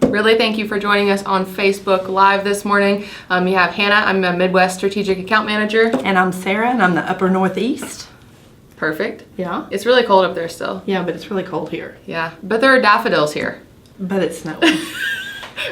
Really thank you for joining us on Facebook Live this morning. You have Hannah, I'm a Midwest Strategic Account Manager. And I'm Sarah, and I'm the Upper Northeast. Perfect. Yeah. It's really cold up there still. Yeah, but it's really cold here. Yeah, but there are daffodils here. But it's snowing.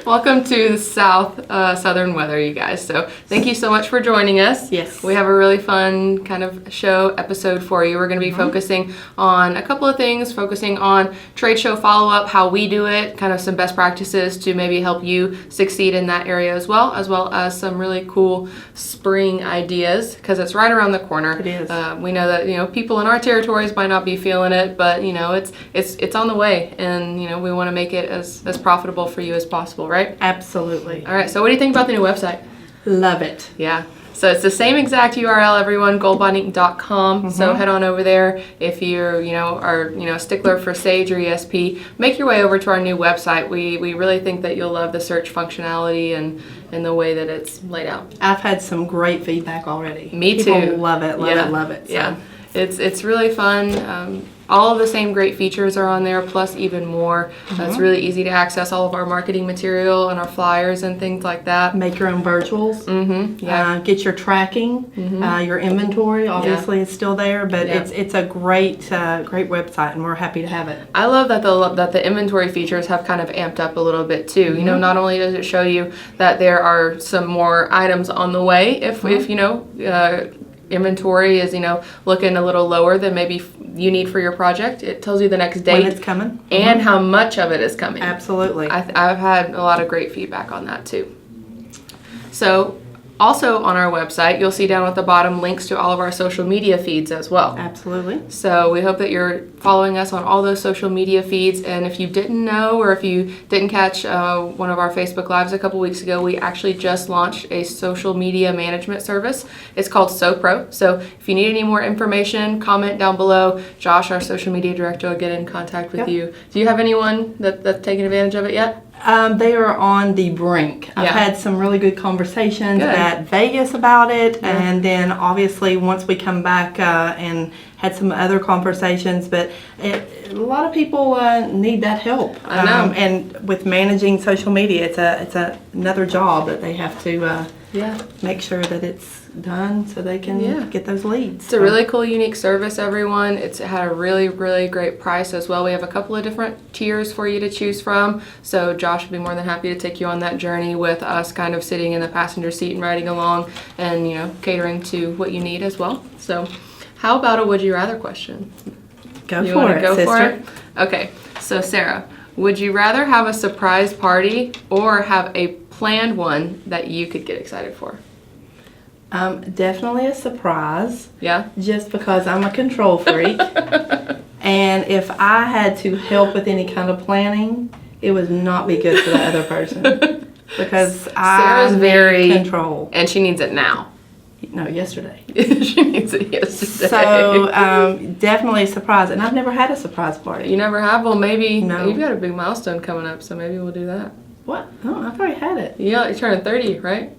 Welcome to the southern weather, you guys. So thank you so much for joining us. Yes. We have a really fun kind of show episode for you. We're going to be focusing on a couple of things, focusing on trade show follow-up, how we do it, kind of some best practices to maybe help you succeed in that area as well as some really cool spring ideas, because it's right around the corner. It is. We know that, people in our territories might not be feeling it, but, it's on the way, and, we want to make it as profitable for you as possible. Right? Absolutely. All right. So what do you think about the new website? Love it. Yeah. So it's the same exact URL, everyone, goldbonding.com. So head on over there. If you're, are, a stickler for Sage or ESP, make your way over to our new website. We really think that you'll love the search functionality and the way that it's laid out. I've had some great feedback already. Me too. People love it, love it. So. Yeah. It's really fun. All of the same great features are on there, plus even more. It's really easy to access all of our marketing material and our flyers and things like that. Make your own virtuals. Yeah. Get your tracking, your inventory. Obviously, it's still there, but it's a great website, and we're happy to have it. I love that the inventory features have kind of amped up a little bit too. Not only does it show you that there are some more items on the way, if inventory is looking a little lower than maybe you need for your project, it tells you the next date when it's coming and how much of it is coming. Absolutely. I've had a lot of great feedback on that too. So also on our website, you'll see down at the bottom links to all of our social media feeds as well. Absolutely. So we hope that you're following us on all those social media feeds. And if you didn't know, or if you didn't catch one of our Facebook Lives a couple weeks ago, we actually just launched a social media management service. It's called SoPro. So if you need any more information, comment down below. Josh, our social media director, will get in contact with you. Do you have anyone that's taken advantage of it yet? They are on the brink. I've had some really good conversations at Vegas about it, and then obviously once we come back and had some other conversations, but a lot of people need that help. I know. And with managing social media, it's another job that they have to make sure that it's done so they can get those leads. It's a really cool, unique service, everyone. It's had a really, really great price as well. We have a couple of different tiers for you to choose from. So Josh would be more than happy to take you on that journey with us, kind of sitting in the passenger seat and riding along and, catering to what you need as well. So how about a would you rather question? Go for it, sister. Okay. So Sarah, would you rather have a surprise party or have a planned one that you could get excited for? Definitely a surprise. Yeah? Just because I'm a control freak. And if I had to help with any kind of planning, it would not be good for the other person. Because Sarah's very control. And she needs it now. No, yesterday. She needs it yesterday. So, definitely a surprise. And I've never had a surprise party. You never have? Well, maybe. No. You've got a big milestone coming up, so maybe we'll do that. What? No, I've already had it. Yeah, you're turning 30, right?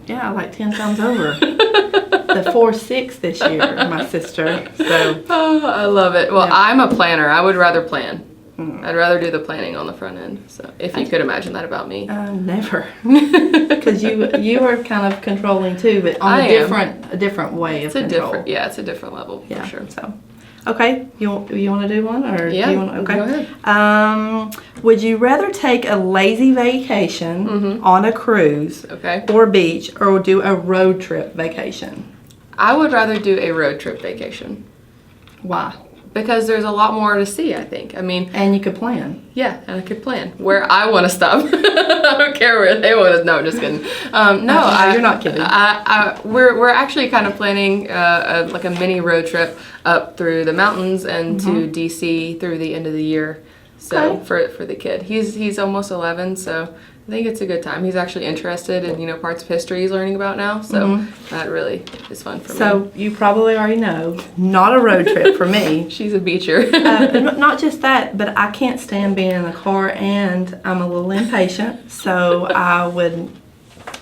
Yeah, like 10 times over. The 4-6 this year, my sister. So. Oh, I love it. Well, I'm a planner. I would rather plan. I'd rather do the planning on the front end. So, if you could imagine that about me. Never. Because you are kind of controlling too, but on a different way of control. It's a different level for sure. So, okay, you want to do one or do you want? Okay, go ahead. Would you rather take a lazy vacation on a cruise, or beach, or do a road trip vacation? I would rather do a road trip vacation. Why? Because there's a lot more to see, I think. I mean... And you could plan. Yeah, and I could plan where I want to stop. I don't care where they want to... No, just kidding. No, you're not kidding. We're actually kind of planning like a mini road trip up through the mountains and to D.C. through the end of the year. So for the kid. He's almost 11, so... I think it's a good time. He's actually interested in, parts of history he's learning about now. So that really is fun for me. So you probably already know, not a road trip for me. She's a beacher. Not just that, but I can't stand being in the car, and I'm a little impatient. So I would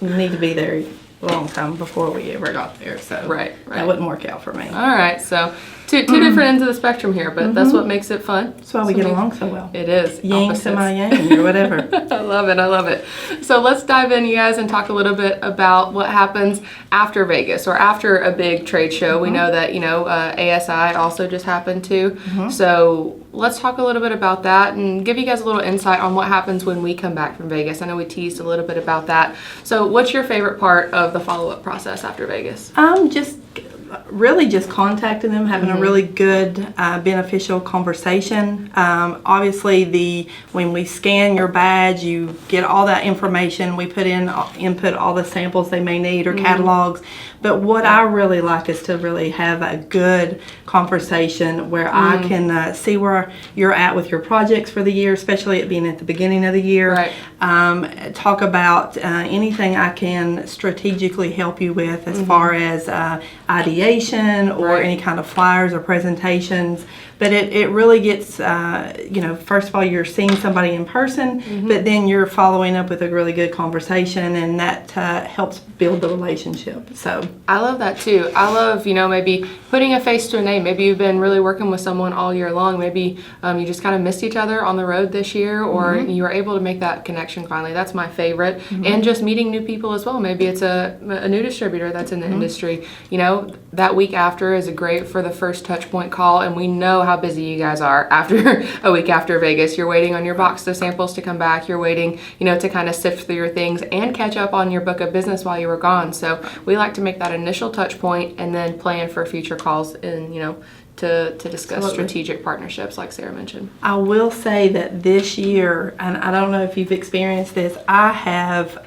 need to be there a long time before we ever got there. So right. that wouldn't work out for me. All right. So two different ends of the spectrum here, but that's what makes it fun. That's why we get along so well. It is. Yang to my yang or whatever. I love it. I love it. So let's dive in, you guys, and talk a little bit about what happens after Vegas or after a big trade show. We know that, ASI also just happened too. So let's talk a little bit about that and give you guys a little insight on what happens when we come back from Vegas. I know we teased a little bit about that. So what's your favorite part of the follow-up process after Vegas? Just contacting them, having a really good, beneficial conversation. Obviously, when we scan your badge, you get all that information. We input all the samples they may need or catalogs. But what I really like is to really have a good conversation where I can see where you're at with your projects for the year, especially it being at the beginning of the year. Right. Talk about anything I can strategically help you with as far as ideation or any kind of flyers or presentations. But it really gets, first of all, you're seeing somebody in person, but then you're following up with a really good conversation, and that helps build the relationship. So I love that too. I love, maybe putting a face to a name. Maybe you've been really working with someone all year long. Maybe you just kind of missed each other on the road this year, or you were able to make that connection finally. That's my favorite. And just meeting new people as well. Maybe it's a new distributor that's in the industry. That week after is great for the first touch point call, and we know how busy you guys are after a week after Vegas. You're waiting on your box of samples to come back. You're waiting, to kind of sift through your things and catch up on your book of business while you were gone. So we like to make that initial touch point and then plan for future calls and, to discuss strategic partnerships like Sarah mentioned. I will say that this year, and I don't know if you've experienced this, I have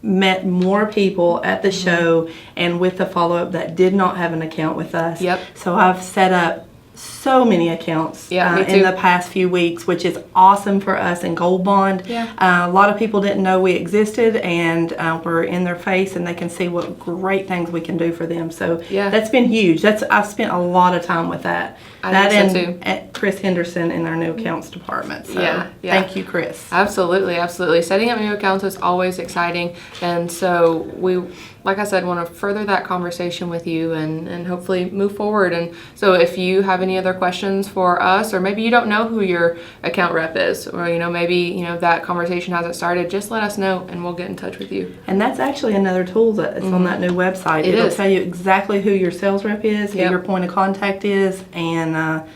met more people at the show and with the follow-up that did not have an account with us. Yep. So I've set up so many accounts in the past few weeks, which is awesome for us in Gold Bond. A lot of people didn't know we existed, and we're in their face, and they can see what great things we can do for them. So that's been huge. I've spent a lot of time with that. And Chris Henderson in our new accounts department. So thank you, Chris. Absolutely, absolutely. Setting up new accounts is always exciting, and so we, like I said, want to further that conversation with you and hopefully move forward. And so if you have any other questions for us, or maybe you don't know who your account rep is, or maybe that conversation hasn't started, just let us know and we'll get in touch with you. And that's actually another tool that's on that new website. It'll tell you exactly who your sales rep is, who your point of contact is, and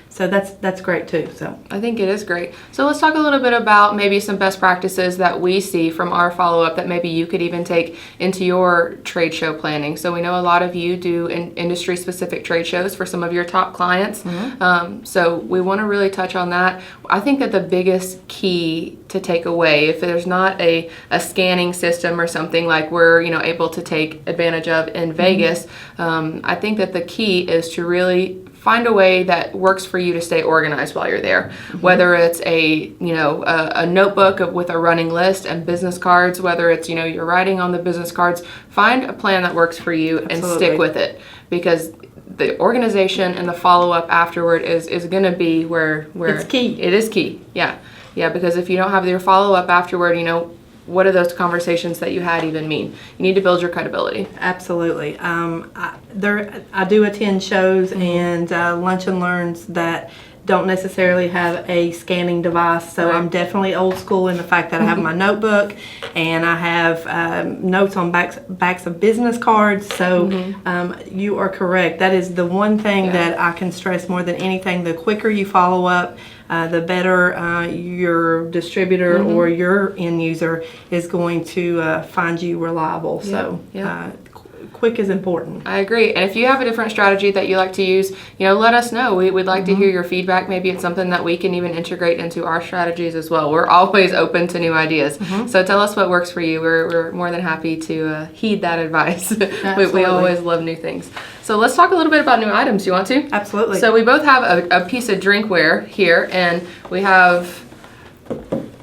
so that's great too. So I think it is great. So let's talk a little bit about maybe some best practices that we see from our follow-up that maybe you could even take into your trade show planning. So we know a lot of you do industry-specific trade shows for some of your top clients. So we want to really touch on that. I think that the biggest key to take away, if there's not a scanning system or something like we're able to take advantage of in Vegas, I think that the key is to really find a way that works for you to stay organized while you're there. Whether it's a notebook with a running list and business cards, whether it's you're writing on the business cards, find a plan that works for you and stick with it, because the organization and the follow-up afterward is going to be where it's key. It is key. Yeah, because if you don't have your follow-up afterward, what do those conversations that you had even mean? You need to build your credibility. Absolutely. I do attend shows and lunch and learns that don't necessarily have a scanning device, so I'm definitely old school in the fact that I have my notebook and I have notes on backs of business cards. So you are correct. That is the one thing that I can stress more than anything. The quicker you follow up, the better your distributor or your end user is going to find you reliable. So quick is important. I agree. And if you have a different strategy that you like to use, let us know. We'd like to hear your feedback. Maybe it's something that we can even integrate into our strategies as well. We're always open to new ideas. So tell us what works for you. We're more than happy to heed that advice. we always love new things. So let's talk a little bit about new items. You want to? Absolutely. So we both have a piece of drinkware here, and we have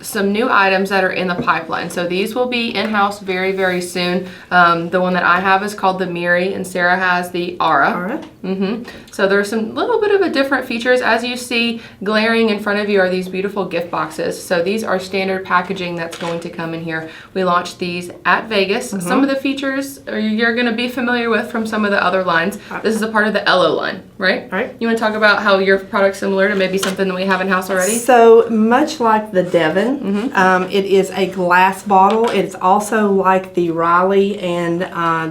some new items that are in the pipeline. So these will be in-house very, very soon. The one that I have is called the Miri, and Sarah has the Aura. So there's some little bit of a different features. As you see glaring in front of you are these beautiful gift boxes. So these are standard packaging that's going to come in here. We launched these at Vegas. Some of the features you're going to be familiar with from some of the other lines. This is a part of the Elo line. right? Right. You want to talk about how your product's similar to maybe something that we have in-house already? So much like the Devon, it is a glass bottle. It's also like the Riley and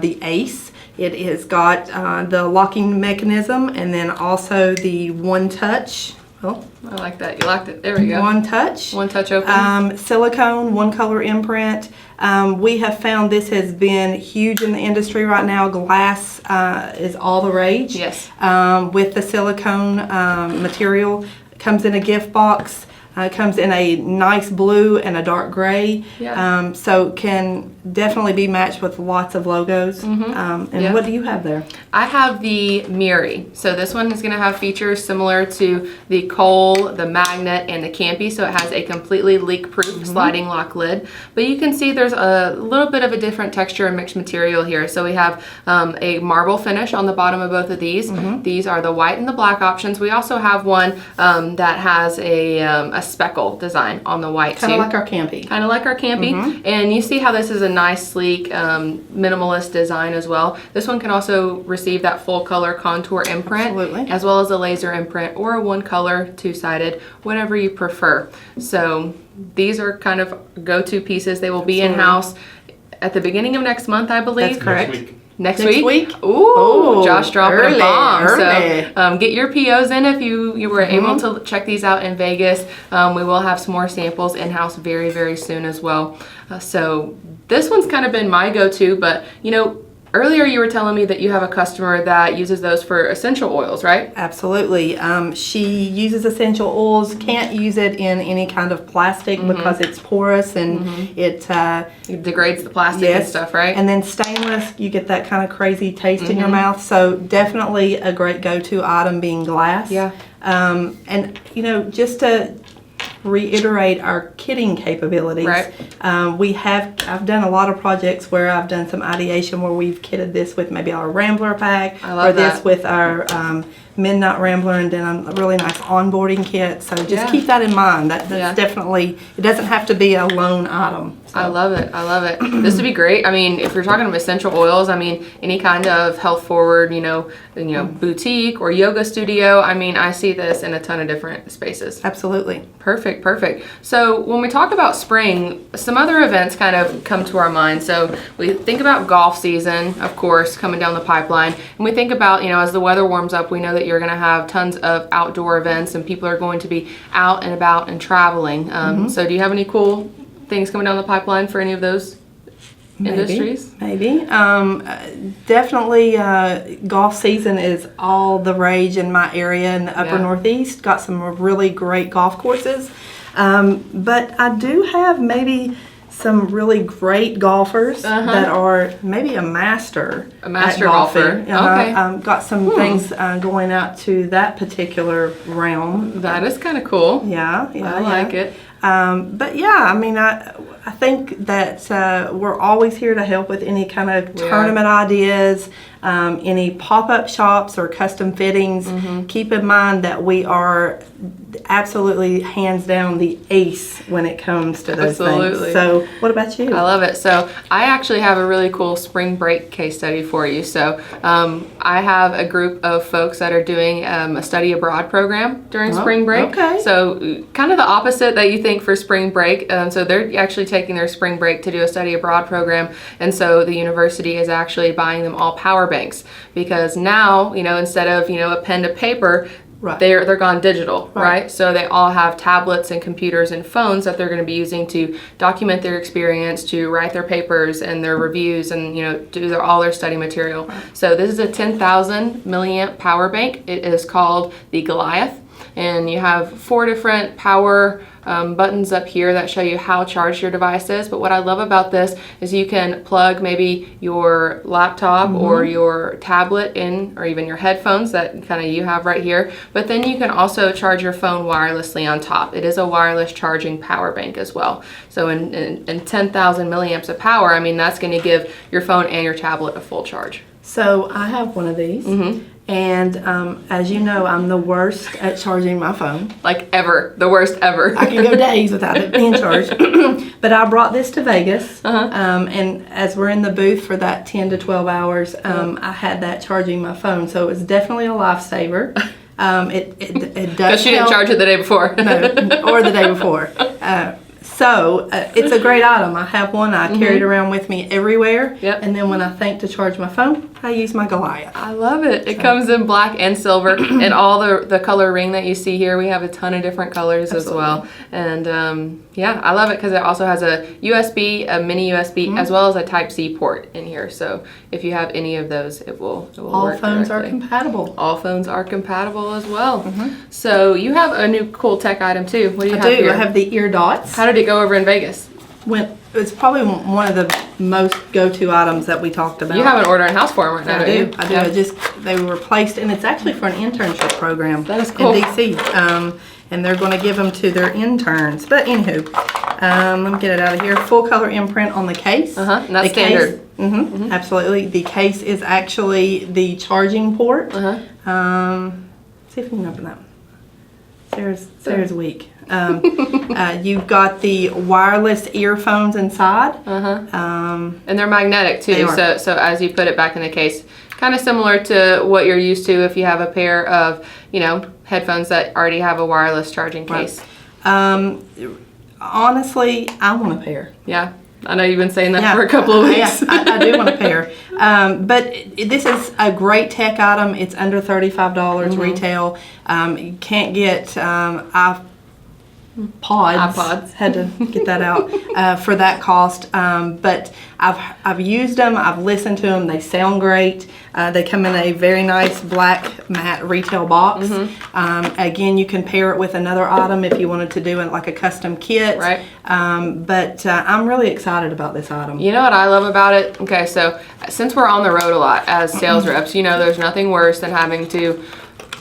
the Ace. It has got the locking mechanism and then also the one touch. Oh, I like that. You locked it. There we go. One touch. One touch open. Silicone, one color imprint. We have found this has been huge in the industry right now. Glass is all the rage. Yes. With the silicone material. Comes in a gift box. Comes in a nice blue and a dark gray. Yeah. So can definitely be matched with lots of logos. And what do you have there? I have the Miri. So this one is going to have features similar to the Cole, the Magnet, and the Campy. So it has a completely leak-proof sliding lock lid. But you can see there's a little bit of a different texture and mixed material here. So we have a marble finish on the bottom of both of these. These are the white and the black options. We also have one that has a speckle design on the white Kind of like our Campy. Kind of like our Campy. And you see how this is a nice, sleek, minimalist design as well. This one can also receive that full color contour imprint. Absolutely. As well as a laser imprint or a one color, two-sided, whatever you prefer. So these are kind of go-to pieces. They will be in-house at the beginning of next month, I believe. That's correct. Next week? Ooh, Josh dropping a bomb. So get your POs in if you were able to check these out in Vegas. We will have some more samples in-house very, very soon as well. So this one's kind of been my go-to, but you know, earlier you were telling me that you have a customer that uses those for essential oils, right? Absolutely. She uses essential oils, can't use it in any kind of plastic because it's porous and it degrades the plastic and stuff, right? And then stainless, you get that kind of crazy taste in your mouth. So definitely a great go-to item being glass. Yeah. And you know, just to reiterate our kitting capabilities. Right. I've done a lot of projects where I've done some ideation where we've kitted this with maybe our Rambler pack or this with our Midnight Rambler and then a really nice onboarding kit. So just keep that in mind. That's definitely, it doesn't have to be a lone item. So. I love it. I love it. This would be great. I mean, if you're talking about essential oils, I mean, any kind of health forward, you know, boutique or yoga studio. I mean, I see this in a ton of different spaces. Absolutely. Perfect. Perfect. So when we talk about spring, some other events kind of come to our mind. So we think about golf season, of course, coming down the pipeline. And we think about, you know, as the weather warms up, we know that you're going to have tons of outdoor events and people are going to be out and about and traveling. So do you have any cool things coming down the pipeline for any of those industries? Maybe. Definitely golf season is all the rage in my area in the upper Northeast. Got some really great golf courses. But I do have maybe some really great golfers that are maybe a master golfer. Okay. Got some things going out to that particular realm. That is kind of cool. Yeah, I like it. But yeah, I mean, I think that we're always here to help with any kind of tournament ideas, any pop-up shops or custom fittings. Keep in mind that we are absolutely hands down the ace when it comes to those things. So what about you? I love it. So I actually have a really cool spring break case study for you. So I have a group of folks that are doing a study abroad program during spring break. Okay. So kind of the opposite that you think for spring break. So they're actually taking their spring break to do a study abroad program. And so the university is actually buying them all power banks because now, you know, instead of, you know, a pen to paper, they're gone digital, right? So they all have tablets and computers and phones that they're going to be using to document their experience, to write their papers and their reviews and, you know, do all their study material. So this is a 10,000 milliamp power bank. It is called the Goliath. And you have 4 different power buttons up here that show you how charged your device is. But what I love about this is you can plug maybe your laptop or your tablet in, or even your headphones that kind of you have right here. But then you can also charge your phone wirelessly on top. It is a wireless charging power bank as well. So in 10,000 milliamps of power, I mean, that's going to give your phone and your tablet a full charge. So I have one of these. And as you know, I'm the worst at charging my phone. Like ever. The worst ever. I can go days without it being charged. But I brought this to Vegas. And as we're in the booth for that 10 to 12 hours, I had that charging my phone. So it was definitely a lifesaver. It does Because she didn't charge it the day before. No, or the day before. So it's a great item. I have one. I carry it around with me everywhere. And then when I think to charge my phone, I use my Goliath. I love it. It comes in black and silver. And all the color ring that you see here, we have a ton of different colors as well. And yeah, I love it because it also has a USB, a mini USB, as well as a Type-C port in here. So if you have any of those, it will all work phones directly. are compatible. All phones are compatible as well. So you have a new cool tech item too. What do you have here? I have the ear dots. How did it go over in Vegas? It's probably one of the most go-to items that we talked about. You have an order in house for them right now, I don't do. you? I do. They were placed, and it's actually for an internship program. That is cool. In DC. And they're going to give them to their interns. But anywho, let me get it out of here. Full color imprint on the case. And that's standard. Absolutely. The case is actually the charging port. See if we can open that one. Sarah's weak. You've got the wireless earphones inside. And they're magnetic too. They are. So as you put it back in the case, kind of similar to what you're used to if you have a pair of, headphones that already have a wireless charging case. Honestly, I want a pair. Yeah. I know you've been saying that for a couple of weeks. Yeah, I do want a pair. But this is a great tech item. It's under $35 retail. You can't get iPods. Had to get that out for that cost. But I've used them. I've listened to them. They sound great. They come in a very nice black matte retail box. Again, you can pair it with another item if you wanted to do it like a custom kit. Right. But I'm really excited about this item. You know what I love about it? Okay, so since we're on the road a lot as sales reps, there's nothing worse than having to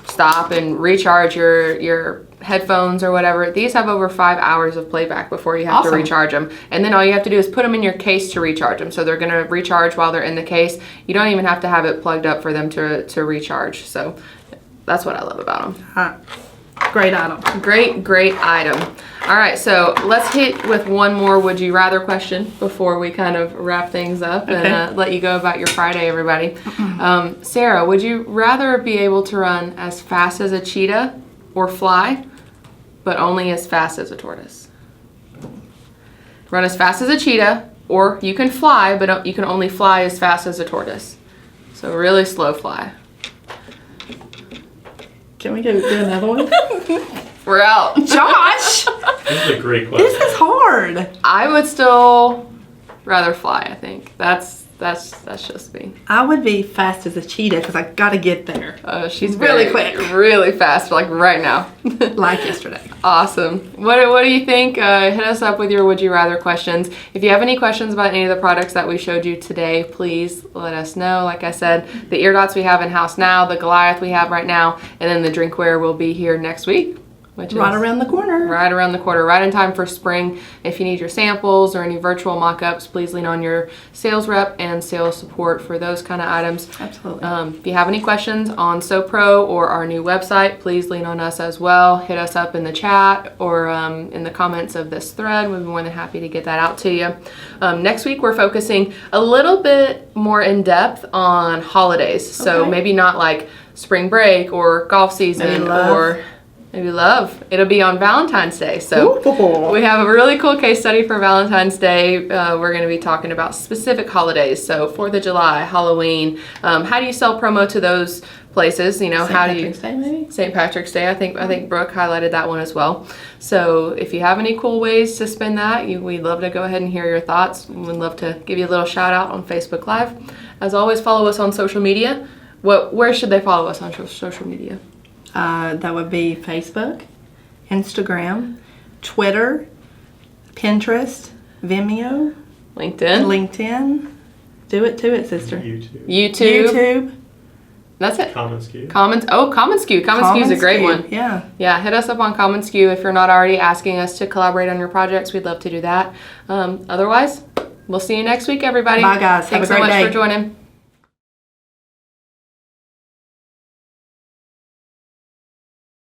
stop and recharge your headphones or whatever. These have over 5 hours of playback before you have to recharge them. And then all you have to do is put them in your case to recharge them. So they're going to recharge while they're in the case. You don't even have to have it plugged up for them to recharge. So that's what I love about them. Great item. Great item. All right, so let's hit with one more would you rather question before we kind of wrap things up and let you go about your Friday, everybody. Sarah, would you rather be able to run as fast as a cheetah or fly, but only as fast as a tortoise? Run as fast as a cheetah, or you can fly, but you can only fly as fast as a tortoise. So really slow fly. Can we go do another one? We're out. Josh! This is a great question. This is hard. I would still rather fly, I think. That's just me. I would be fast as a cheetah because I got to get there. She's really quick. Really fast, like right now. Like yesterday. Awesome. What do you think? Hit us up with your would you rather questions. If you have any questions about any of the products that we showed you today, please let us know. Like I said, the ear dots we have in house now, the Goliath we have right now, and then the drinkware will be here next week. Which right around the corner. Right around the corner, right in time for spring. If you need your samples or any virtual mock-ups, please lean on your sales rep and sales support for those kind of items. Absolutely. If you have any questions on SoPro or our new website, please lean on us as well. Hit us up in the chat or in the comments of this thread. We'd be more than happy to get that out to you. Next week, we're focusing a little bit more in depth on holidays. So maybe not like spring break or golf season or maybe love. It'll be on Valentine's Day. So we have a really cool case study for Valentine's Day. We're going to be talking about specific holidays. So 4th of July, Halloween. How do you sell promo to those places? How do you... St. Patrick's Day, maybe? St. Patrick's Day. I think Brooke highlighted that one as well. So if you have any cool ways to spend that, we'd love to go ahead and hear your thoughts. We'd love to give you a little shout out on Facebook Live. As always, follow us on social media. Where should they follow us on social media? That would be Facebook, Instagram, Twitter, Pinterest, Vimeo, LinkedIn. Do it to it, sister. YouTube. That's it. Common SKU. Common SKU. Common SKU is a great one. Yeah. Yeah, hit us up on Common SKU if you're not already asking us to collaborate on your projects. We'd love to do that. Otherwise, we'll see you next week, everybody. Bye, guys. Thanks Have a great so much day. for joining.